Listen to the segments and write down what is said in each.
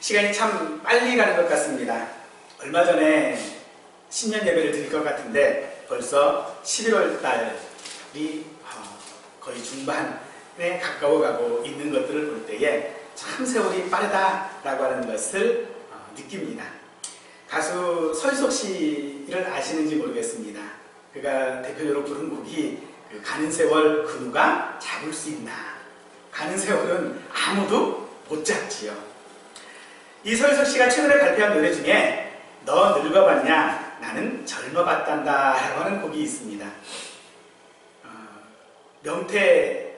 시간이 참 빨리 가는 것 같습니다. 얼마 전에 신년 예배를 드릴 것 같은데 벌써 11월 달이 거의 중반에 가까워가고 있는 것들을 볼 때에 참 세월이 빠르다라고 하는 것을 느낍니다. 가수 서유석 씨를 아시는지 모르겠습니다. 그가 대표적으로 부른 곡이 가는 세월 그 누가 잡을 수 있나. 가는 세월은 아무도 못 잡지요. 이 서유석 씨가 최근에 발표한 노래 중에 너 늙어봤냐 나는 젊어봤단다 라고 하는 곡이 있습니다. 명태를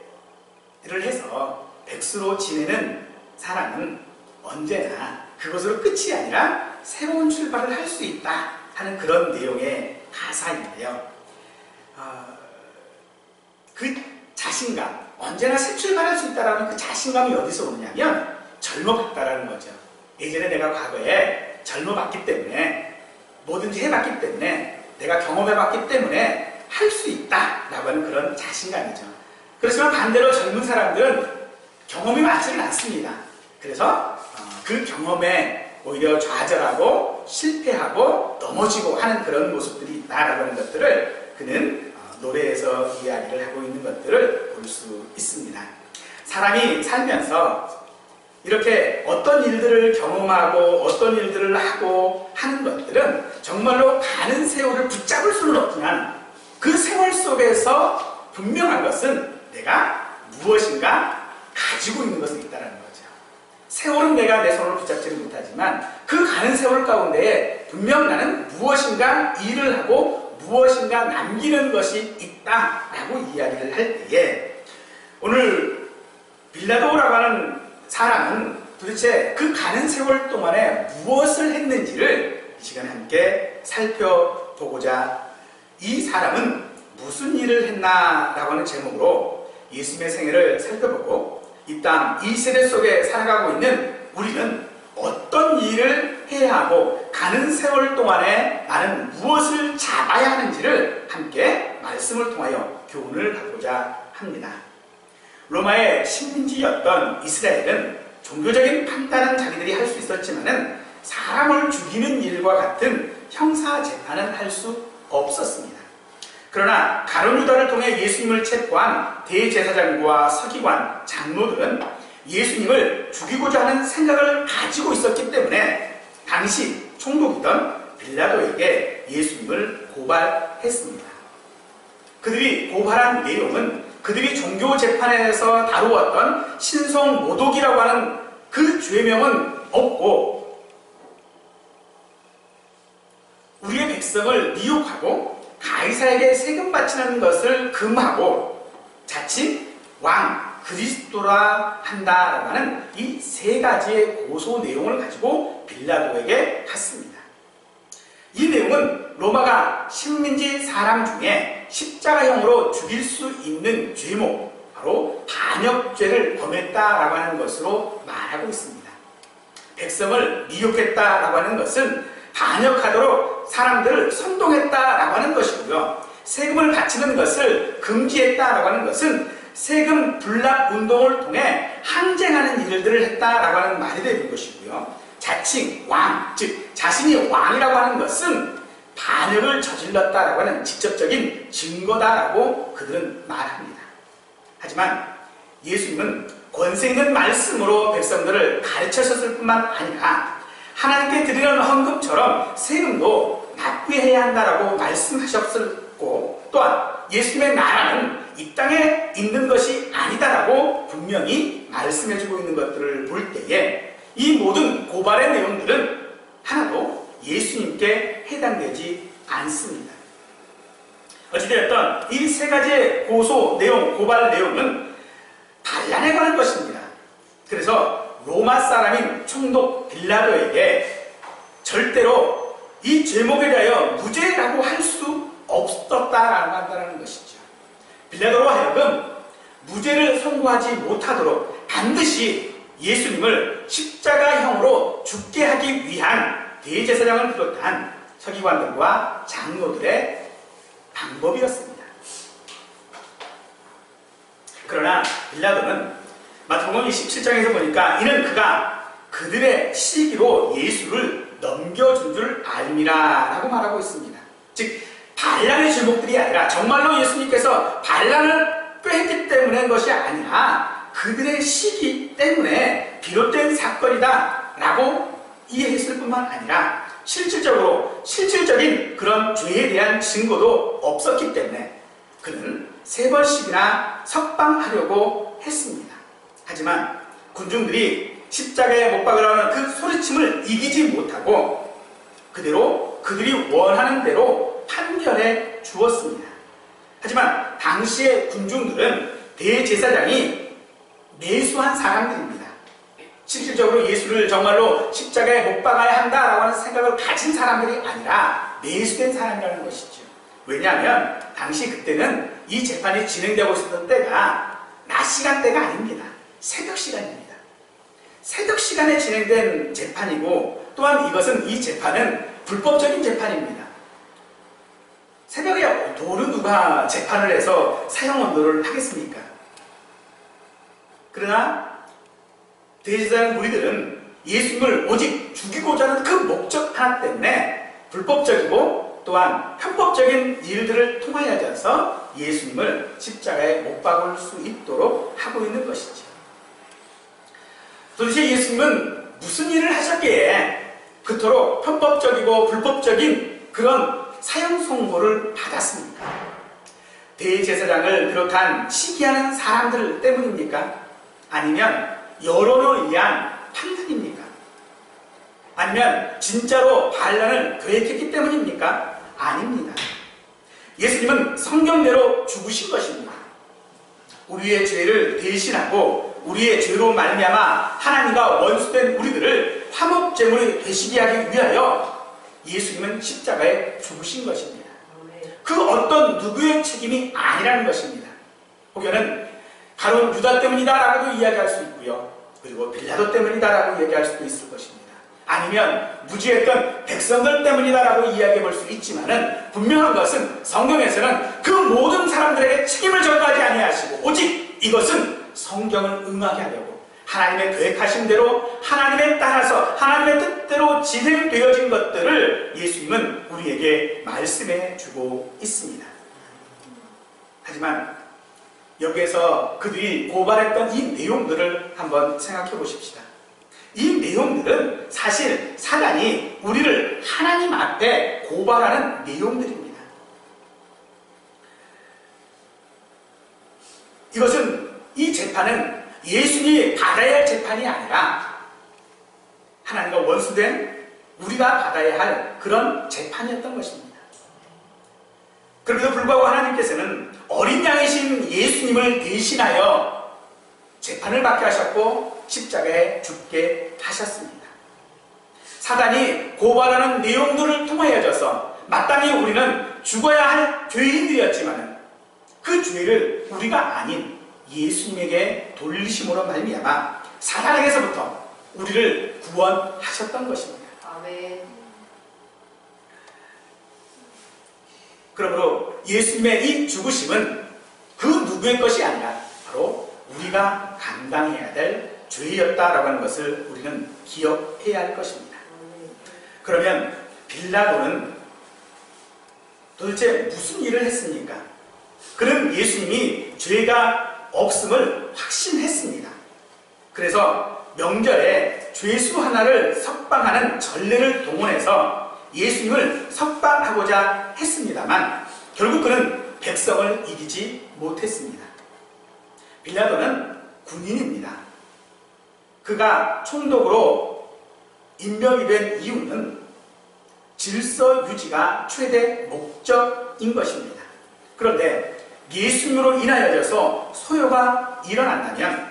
해서 백수로 지내는 사람은 언제나 그것으로 끝이 아니라 새로운 출발을 할 수 있다 하는 그런 내용의 가사인데요. 그 자신감, 언제나 새 출발할 수 있다는 그 자신감이 어디서 오느냐면 젊어봤다라는 거죠. 예전에 내가 과거에 젊어봤기 때문에 뭐든지 해봤기 때문에 내가 경험해봤기 때문에 할 수 있다라고 하는 그런 자신감이죠. 그렇지만 반대로 젊은 사람들은 경험이 많지는 않습니다. 그래서 그 경험에 오히려 좌절하고 실패하고 넘어지고 하는 그런 모습들이 있다라고 하는 것들을 그는 노래에서 이야기를 하고 있는 것들을 볼 수 있습니다. 사람이 살면서 이렇게 어떤 일들을 경험하고 어떤 일들을 하고 하는 것들은 정말로 가는 세월을 붙잡을 수는 없지만 그 세월 속에서 분명한 것은 내가 무엇인가 가지고 있는 것이 있다는 거죠. 세월은 내가 내 손으로 붙잡지는 못하지만 그 가는 세월 가운데에 분명 나는 무엇인가 일을 하고 무엇인가 남기는 것이 있다라고 이야기를 할 때에 오늘 빌라도라고 하는 사람은 도대체 그 가는 세월 동안에 무엇을 했는지를 이 시간에 함께 살펴보고자 이 사람은 무슨 일을 했나라고 하는 제목으로 예수님의 생애를 살펴보고 이 땅, 이 세대 속에 살아가고 있는 우리는 어떤 일을 해야 하고 가는 세월 동안에 나는 무엇을 잡아야 하는지를 함께 말씀을 통하여 교훈을 갖고자 합니다. 로마의 식민지였던 이스라엘은 종교적인 판단은 자기들이 할 수 있었지만은 사람을 죽이는 일과 같은 형사 재판은 할 수 없었습니다. 그러나 가룟 유다를 통해 예수님을 체포한 대제사장과 서기관, 장로들은 예수님을 죽이고자 하는 생각을 가지고 있었기 때문에 당시 총독이던 빌라도에게 예수님을 고발했습니다. 그들이 고발한 내용은 그들이 종교 재판에서 다루었던 신성 모독이라고 하는 그 죄명은 없고 우리의 백성을 미혹하고 가이사에게 세금 바치는 것을 금하고 자칫 왕 그리스도라 한다라고 하는 이 세 가지의 고소 내용을 가지고 빌라도에게 갔습니다. 이 내용은 로마가 식민지 사람 중에 십자가형으로 죽일 수 있는 죄목, 바로 반역죄를 범했다라고 하는 것으로 말하고 있습니다. 백성을 미혹했다라고 하는 것은 반역하도록 사람들을 선동했다라고 하는 것이고요. 세금을 바치는 것을 금지했다라고 하는 것은 세금 불납 운동을 통해 항쟁하는 일들을 했다라고 하는 말이 되는 것이고요. 자칭 왕, 즉 자신이 왕이라고 하는 것은 반역을 저질렀다라고 하는 직접적인 증거다라고 그들은 말합니다. 하지만 예수님은 권세 있는 말씀으로 백성들을 가르치셨을 뿐만 아니라 하나님께 드리는 헌금처럼 세금도 납부해야 한다라고 말씀하셨고 또한 예수님의 나라는 이 땅에 있는 것이 아니다라고 분명히 말씀해주고 있는 것들을 볼 때에 이 모든 고발의 내용들은 하나도 예수님께 해당되지 않습니다. 어찌되었든 이 세 가지의 고소 내용, 고발 내용은 반란에 관한 것입니다. 그래서 로마 사람인 총독 빌라도에게 절대로 이 제목에 대하여 무죄라고 할 수 없었다라고 한다는 것이죠. 빌라도로 하여금 무죄를 선고하지 못하도록 반드시 예수님을 십자가형으로 죽게 하기 위한 대제사장을 비롯한 서기관들과 장로들의 방법이었습니다. 그러나 빌라도는 마태복음 27장에서 보니까 이는 그가 그들의 시기로 예수를 넘겨준 줄 알미라 라고 말하고 있습니다. 즉 반란의 제목들이 아니라 정말로 예수님께서 반란을 꾀했기 때문에 것이 아니라 그들의 시기 때문에 비롯된 사건이다 라고 이해했을 뿐만 아니라 실질적인 그런 죄에 대한 증거도 없었기 때문에 그는 3번씩이나 석방하려고 했습니다. 하지만 군중들이 십자가에 못 박으라는 그 소리침을 이기지 못하고 그대로 그들이 원하는 대로 판결해 주었습니다. 하지만 당시의 군중들은 대제사장이 매수한 사람들입니다. 실질적으로 예수를 정말로 십자가에 못 박아야 한다라고 하는 생각을 가진 사람들이 아니라 매수된 사람이라는 것이죠. 왜냐하면 당시 그때는 이 재판이 진행되고 있었던 때가 낮 시간대가 아닙니다. 새벽 시간입니다. 새벽 시간에 진행된 재판이고 또한 이 재판은 불법적인 재판입니다. 새벽에 도로 누가 재판을 해서 사형언도를 하겠습니까? 그러나 대제사장 무리들은 예수님을 오직 죽이고자 하는 그 목적 하나 때문에 불법적이고 또한 편법적인 일들을 통하여져서 예수님을 십자가에 못 박을 수 있도록 하고 있는 것이죠. 도대체 예수님은 무슨 일을 하셨기에 그토록 편법적이고 불법적인 그런 사형 선고를 받았습니까? 대제사장을 비롯한 시기하는 사람들 때문입니까? 아니면 여론을 위한 판단입니까? 아니면 진짜로 반란을 계획했기 때문입니까? 아닙니다. 예수님은 성경대로 죽으신 것입니다. 우리의 죄를 대신하고 우리의 죄로 말미암아 하나님과 원수된 우리들을 화목제물이 되시게 하기 위하여 예수님은 십자가에 죽으신 것입니다. 그 어떤 누구의 책임이 아니라는 것입니다. 혹여는 가룟 유다 때문이다라고도 이야기할 수 있고요. 그리고 빌라도 때문이다라고 얘기할 수도 있을 것입니다. 아니면 무지했던 백성들 때문이다라고 이야기해 볼 수 있지만은 분명한 것은 성경에서는 그 모든 사람들에게 책임을 전가하지 아니하시고 오직 이것은 성경을 응하게 하려고 하나님의 계획하신 대로 하나님에 따라서 하나님의 뜻대로 진행되어진 것들을 예수님은 우리에게 말씀해 주고 있습니다. 하지만 여기에서 그들이 고발했던 이 내용들을 한번 생각해 보십시다. 이 내용들은 사실 사단이 우리를 하나님 앞에 고발하는 내용들입니다. 이 재판은 예수님이 받아야 할 재판이 아니라 하나님과 원수된 우리가 받아야 할 그런 재판이었던 것입니다. 그럼에도 불구하고 하나님께서는 어린 양이신 예수님을 대신하여 재판을 받게 하셨고 십자가에 죽게 하셨습니다. 사단이 고발하는 내용들을 통하여져서 마땅히 우리는 죽어야 할 죄인들이었지만 그 죄를 우리가 아닌 예수님에게 돌리심으로 말미암아 사단에게서부터 우리를 구원하셨던 것입니다. 아멘. 그러므로 예수님의 이 죽으심은 그 누구의 것이 아니라 바로 우리가 감당해야 될 죄였다라고 하는 것을 우리는 기억해야 할 것입니다. 그러면 빌라도는 도대체 무슨 일을 했습니까? 그는 예수님이 죄가 없음을 확신했습니다. 그래서 명절에 죄수 하나를 석방하는 전례를 동원해서 예수님을 석방하고자 했습니다만 결국 그는 백성을 이기지 못했습니다. 빌라도는 군인입니다. 그가 총독으로 임명이 된 이유는 질서 유지가 최대 목적인 것입니다. 그런데 예수님으로 인하여져서 소요가 일어난다면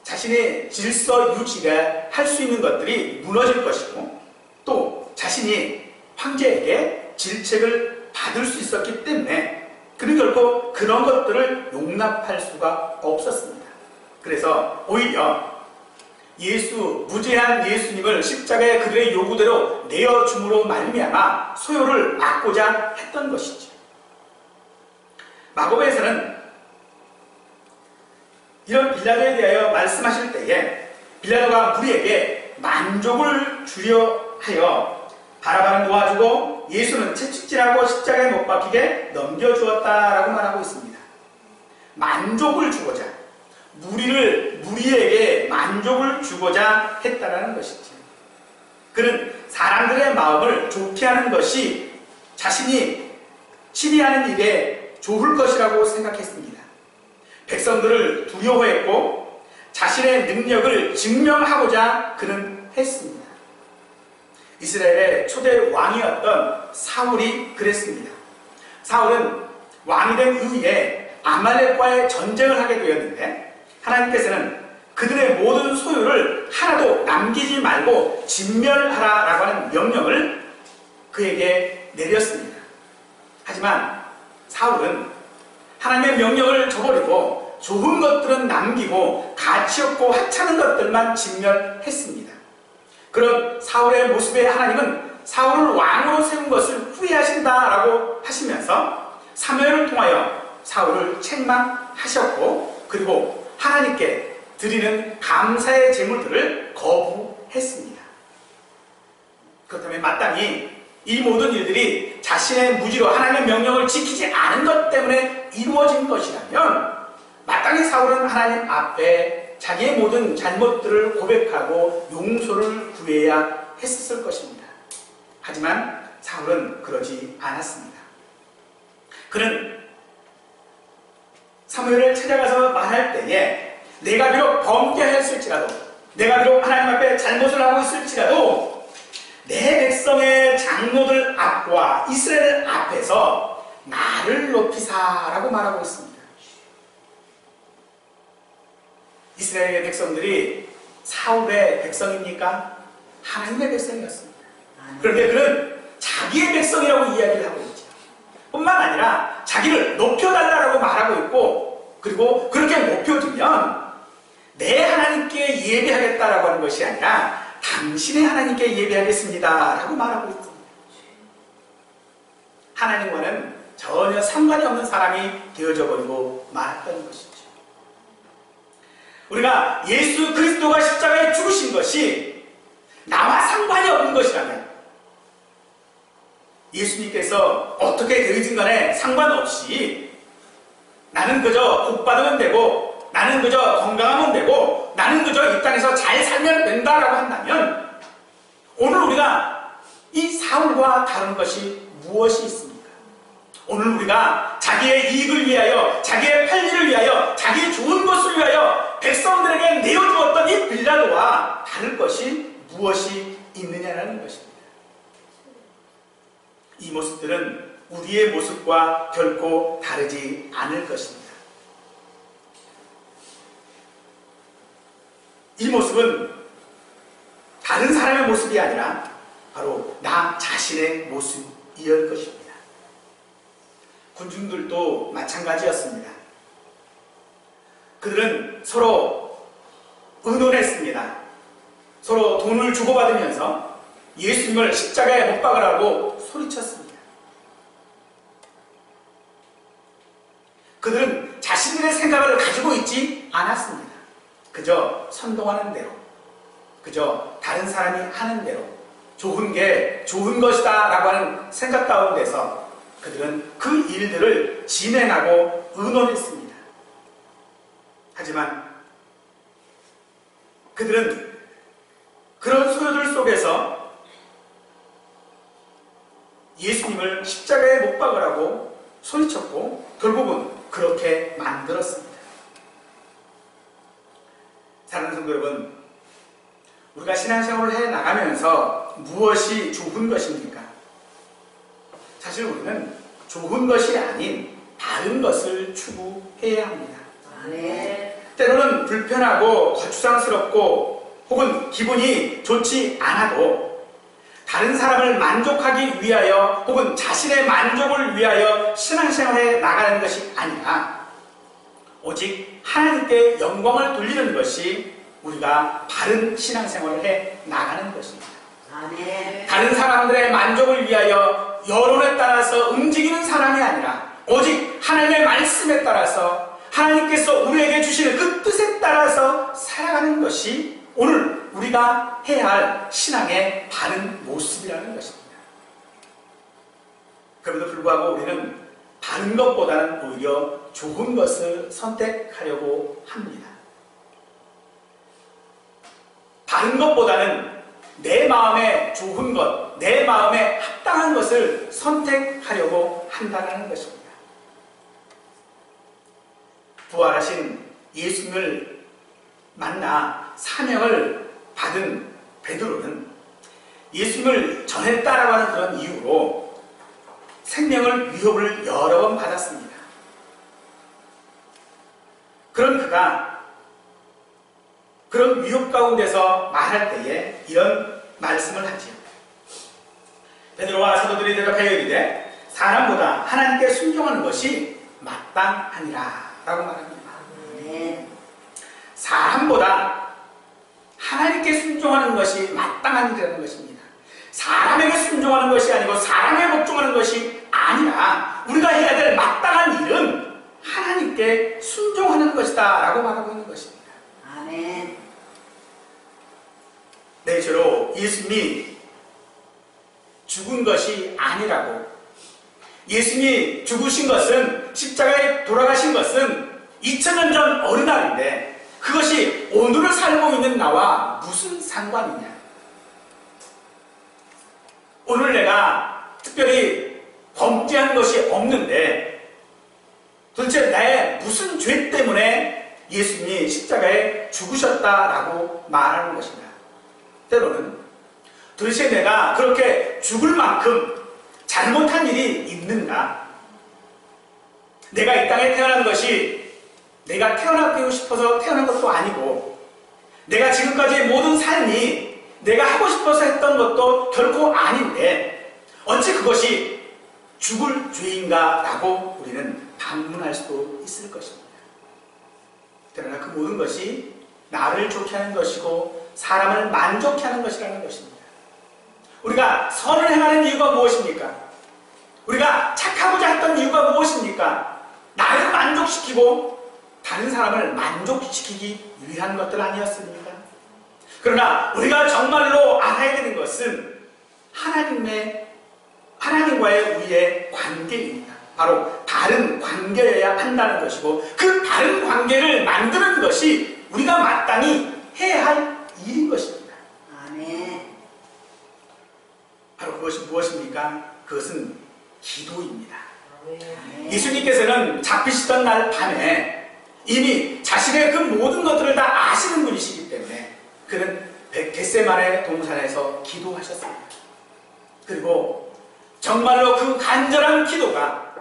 자신의 질서 유지가 할 수 있는 것들이 무너질 것이고 또 자신이 황제에게 질책을 받을 수 있었기 때문에 그는 결코 그런 것들을 용납할 수가 없었습니다. 그래서 오히려 무죄한 예수님을 십자가에 그들의 요구대로 내어줌으로 말미암아 소요를 막고자 했던 것이죠. 마고보에서는 이런 빌라도에 대하여 말씀하실 때에 빌라도가 무리에게 만족을 주려 하여 바라바는 놓아주고 예수는 채찍질하고 십자가에 못 박히게 넘겨주었다라고 말하고 있습니다. 만족을 주고자, 무리에게 만족을 주고자 했다라는 것이죠. 그는 사람들의 마음을 좋게 하는 것이 자신이 치리하는 일에 좋을 것이라고 생각했습니다. 백성들을 두려워했고 자신의 능력을 증명하고자 그는 했습니다. 이스라엘의 초대 왕이었던 사울이 그랬습니다. 사울은 왕이 된 이후에 아말렉과의 전쟁을 하게 되었는데 하나님께서는 그들의 모든 소유를 하나도 남기지 말고 진멸하라라고 하는 명령을 그에게 내렸습니다. 하지만 사울은 하나님의 명령을 저버리고 좋은 것들은 남기고 가치 없고 하찮은 것들만 진멸했습니다. 그런 사울의 모습에 하나님은 사울을 왕으로 세운 것을 후회하신다라고 하시면서 사무엘을 통하여 사울을 책망하셨고 그리고 하나님께 드리는 감사의 제물들을 거부했습니다. 그렇다면 마땅히 이 모든 일들이 자신의 무지로 하나님의 명령을 지키지 않은 것 때문에 이루어진 것이라면 마땅히 사울은 하나님 앞에 자기의 모든 잘못들을 고백하고 용서를 구해야 했었을 것입니다. 하지만 사울은 그러지 않았습니다. 그는 사무엘을 찾아가서 말할 때에 내가 비록 범죄했을지라도 내가 비록 하나님 앞에 잘못을 하고 있을지라도 내 백성의 장로들 앞과 이스라엘 앞에서 나를 높이사라고 말하고 있습니다. 이스라엘의 백성들이 사울의 백성입니까? 하나님의 백성이었습니다. 그런데 그는 자기의 백성이라고 이야기를 하고 있죠. 뿐만 아니라 자기를 높여달라고 말하고 있고 그리고 그렇게 높여주면 내 하나님께 예배하겠다라고 하는 것이 아니라 당신의 하나님께 예배하겠습니다 라고 말하고 있습니다. 하나님과는 전혀 상관이 없는 사람이 되어져 버리고 말았던 것이죠. 우리가 예수 그리스도가 십자가에 죽으신 것이 나와 상관이 없는 것이라면 예수님께서 어떻게 되어진 간에 상관없이 나는 그저 복 받으면 되고 나는 그저 건강하면 되고 나는 그저 이 땅에서 잘 살면 된다라고 한다면 오늘 우리가 이 사울과 다른 것이 무엇이 있습니까? 오늘 우리가 자기의 이익을 위하여 자기의 편리를 위하여 자기의 좋은 것을 위하여 백성들에게 내어주었던 이 빌라도와 다른 것이 무엇이 있느냐라는 것입니다. 이 모습들은 우리의 모습과 결코 다르지 않을 것입니다. 이 모습은 다른 사람의 모습이 아니라 바로 나 자신의 모습이었을 것입니다. 군중들도 마찬가지였습니다. 그들은 서로 의논했습니다. 서로 돈을 주고받으면서 예수님을 십자가에 못 박으라고 소리쳤습니다. 그들은 자신들의 생각을 가지고 있지 않았습니다. 그저 선동하는 대로, 그저 다른 사람이 하는 대로 좋은 게 좋은 것이다 라고 하는 생각 가운데서 그들은 그 일들을 진행하고 의논했습니다. 하지만 그들은 그런 소요들 속에서 예수님을 십자가에 못 박으라고 소리쳤고 결국은 그렇게 만들었습니다. 사랑하는 성도 여러분, 우리가 신앙생활을 해나가면서 무엇이 좋은 것입니까? 사실 우리는 좋은 것이 아닌 다른 것을 추구해야 합니다. 때로는 불편하고 거추장스럽고 혹은 기분이 좋지 않아도 다른 사람을 만족하기 위하여 혹은 자신의 만족을 위하여 신앙생활에 나가는 것이 아니라 오직 하나님께 영광을 돌리는 것이 우리가 바른 신앙생활을 해 나가는 것입니다. 다른 사람들의 만족을 위하여 여론에 따라서 움직이는 사람이 아니라 오직 하나님의 말씀에 따라서 하나님께서 우리에게 주시는 그 뜻에 따라서 살아가는 것이 오늘 우리가 해야 할 신앙의 바른 모습이라는 것입니다. 그럼에도 불구하고 우리는 바른 것보다는 오히려 좋은 것을 선택하려고 합니다. 바른 것보다는 내 마음에 좋은 것, 내 마음에 합당한 것을 선택하려고 한다는 것입니다. 부활하신 예수님을 만나 사명을 받은 베드로는 예수님을 전했다라고 하는 그런 이유로 생명을 위협을 여러 번 받았습니다. 그런 그가 그런 위협 가운데서 말할 때에 이런 말씀을 하지요. 베드로와 사도들이 대답하여 이르되 사람보다 하나님께 순종하는 것이 마땅하니라 라고 말합니다. 사람보다 하나님께 순종하는 것이 마땅한 일이라는 것입니다. 사람에게 순종하는 것이 아니고 사람에 복종하는 것이 아니라 우리가 해야 될 마땅한 일은 하나님께 순종하는 것이다 라고 말하고 있는 것입니다. 아멘. 네, 저로 예수님이 죽은 것이 아니라고, 예수님이 죽으신 것은, 십자가에 돌아가신 것은 2000년 전 어느 날인데 그것이 오늘을 살고 있는 나와 무슨 상관이냐. 오늘 내가 특별히 범죄한 것이 없는데 도대체 나의 무슨 죄 때문에 예수님이 십자가에 죽으셨다라고 말하는 것이냐. 때로는 도대체 내가 그렇게 죽을 만큼 잘못한 일이 있는가? 내가 이 땅에 태어난 것이 내가 태어나고 싶어서 태어난 것도 아니고, 내가 지금까지의 모든 삶이 내가 하고 싶어서 했던 것도 결코 아닌데 어찌 그것이 죽을 죄인가? 라고 우리는 반문할 수도 있을 것입니다. 그러나 그 모든 것이 나를 좋게 하는 것이고 사람을 만족케 하는 것이라는 것입니다. 우리가 선을 행하는 이유가 무엇입니까? 우리가 착하고자 했던 이유가 무엇입니까? 나를 만족시키고 다른 사람을 만족시키기 위한 것들 아니었습니까? 그러나 우리가 정말로 알아야 되는 것은 하나님과의 우리의 관계입니다. 바로 바른 관계여야 한다는 것이고, 그 바른 관계를 만드는 것이 우리가 마땅히 해야 할 일인 것입니다. 아멘. 바로 그것이 무엇입니까? 그것은 기도입니다. 아멘. 예수님께서는 잡히시던 날 밤에 이미 자신의 그 모든 것들을 다 아시는 분이시기 때문에 그는 겟세마네 동산에서 기도하셨습니다. 그리고 정말로 그 간절한 기도가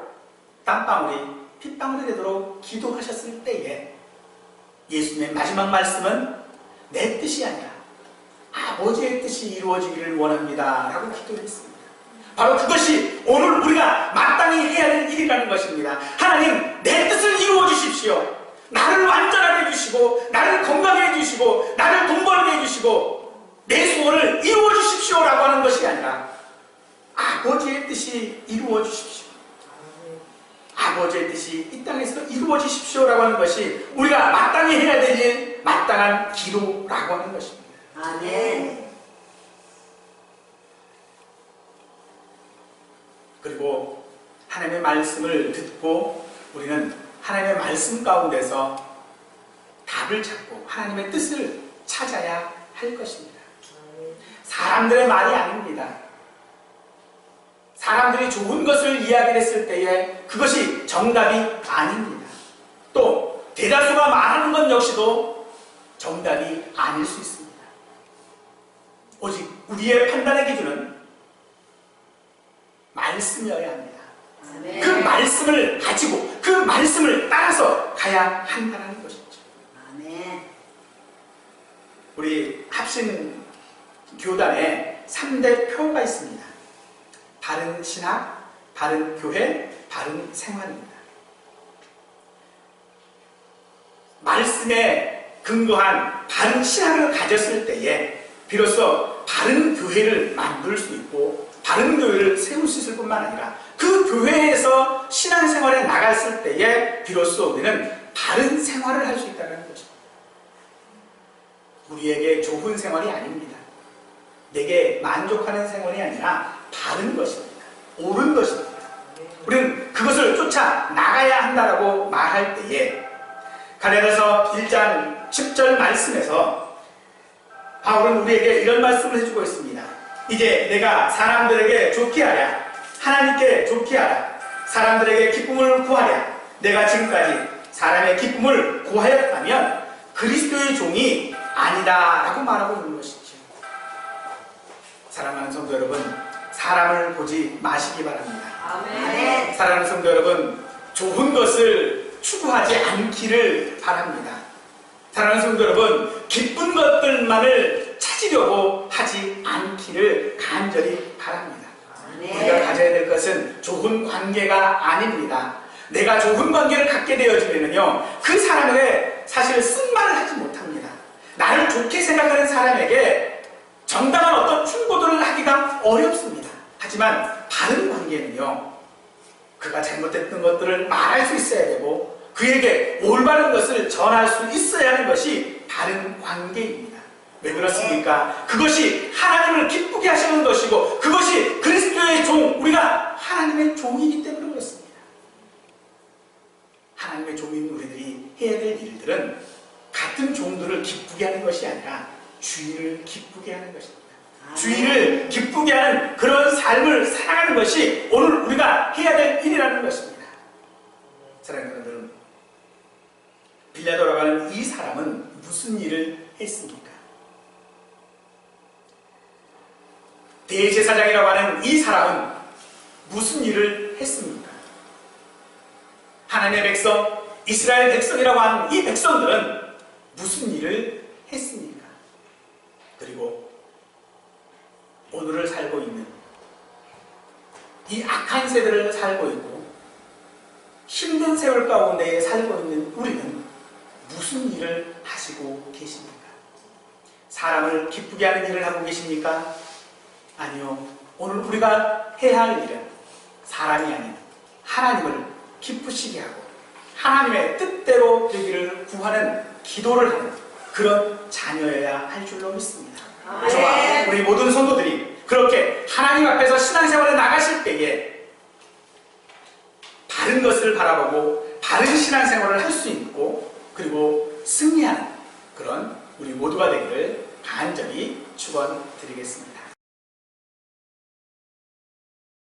땀방울이 핏방울이 되도록 기도하셨을 때에 예수님의 마지막 말씀은 내 뜻이 아니라 아버지의 뜻이 이루어지기를 원합니다 라고 기도를 했습니다. 바로 그것이 오늘 우리가 마땅히 해야 될 일이라는 것입니다. 하나님, 내 뜻을 이루어 주십시오. 나를 완전하게 해주시고, 나를 건강하게 해주시고, 나를 돈 벌게 해주시고, 내 소원을 이루어 주십시오 라고 하는 것이 아니라 아버지의 뜻이 이루어 주십시오. 아버지의 뜻이 이 땅에서 이루어 주십시오 라고 하는 것이 우리가 마땅히 해야 될 일, 마땅한 기도라고 하는 것입니다. 아멘. 그리고 하나님의 말씀을 듣고 우리는 하나님의 말씀 가운데서 답을 찾고 하나님의 뜻을 찾아야 할 것입니다. 사람들의 말이 아닙니다. 사람들이 좋은 것을 이야기했을 때에 그것이 정답이 아닙니다. 또 대다수가 말하는 것 역시도 정답이 아닐 수 있습니다. 오직 우리의 판단의 기준은 말씀이어야 합니다. 아멘. 그 말씀을 가지고 그 말씀을 따라서 가야 한다는 것이죠. 아멘. 우리 합신 교단에 3대 표가 있습니다. 바른 신학, 바른 교회, 바른 생활입니다. 말씀에 근거한 바른 신학을 가졌을 때에 비로소 바른 교회를 만들 수 있고 바른 교회를 세울 수 있을 뿐만 아니라 그 교회에서 신앙생활에 나갔을 때에 비로소 우리는 바른 생활을 할 수 있다는 것입니다. 우리에게 좋은 생활이 아닙니다. 내게 만족하는 생활이 아니라 바른 것입니다. 옳은 것입니다. 우리는 그것을 쫓아 나가야 한다라고 말할 때에 갈라디아서 1장 10절 말씀에서 바울은 우리에게 이런 말씀을 해주고 있습니다. 이제 내가 사람들에게 좋게 하랴, 하나님께 좋게 하랴, 사람들에게 기쁨을 구하랴. 내가 지금까지 사람의 기쁨을 구하였다면 그리스도의 종이 아니다 라고 말하고 있는 것이죠. 사랑하는 성도 여러분, 사람을 보지 마시기 바랍니다. 아멘. 사랑하는 성도 여러분, 좋은 것을 추구하지 않기를 바랍니다. 사랑하는 성도 여러분, 기쁜 것들만을 찾으려고 하지 않기를 간절히 바랍니다. 우리가 가져야 될 것은 좋은 관계가 아닙니다. 내가 좋은 관계를 갖게 되어지면요, 그 사람에게 사실 쓴말을 하지 못합니다. 나를 좋게 생각하는 사람에게 정당한 어떤 충고들을 하기가 어렵습니다. 하지만 바른 관계는요, 그가 잘못했던 것들을 말할 수 있어야 되고 그에게 올바른 것을 전할 수 있어야 하는 것이 바른 관계입니다. 왜 그렇습니까? 그것이 하나님을 기쁘게 하시는 것이고 그것이 그리스도의 종, 우리가 하나님의 종이기 때문에 그렇습니다. 하나님의 종인 우리들이 해야 될 일들은 같은 종들을 기쁘게 하는 것이 아니라 주인을 기쁘게 하는 것입니다. 주인을 기쁘게 하는 그런 삶을 살아가는 것이 오늘 우리가 해야 될 일이라는 것입니다. 사랑하는 여러분, 빌라도라고 하는 이 사람은 무슨 일을 했습니까? 대제사장이라고 하는 이 사람은 무슨 일을 했습니까? 하나님의 백성, 이스라엘 백성이라고 하는 이 백성들은 무슨 일을 했습니까? 그리고 오늘을 살고 있는 이 악한 세대를 살고 있고 힘든 세월 가운데 살고 있는 우리는 무슨 일을 하시고 계십니까? 사람을 기쁘게 하는 일을 하고 계십니까? 아니요. 오늘 우리가 해야 할 일은 사람이 아닌 하나님을 기쁘시게 하고 하나님의 뜻대로 되기를 구하는 기도를 하는 그런 자녀여야 할 줄로 믿습니다. 저와 우리 모든 성도들이 그렇게 하나님 앞에서 신앙생활에 나가실 때에 바른 것을 바라보고 바른 신앙생활을 할 수 있고 그리고 승리하는 그런 우리 모두가 되기를 간절히 축원드리겠습니다.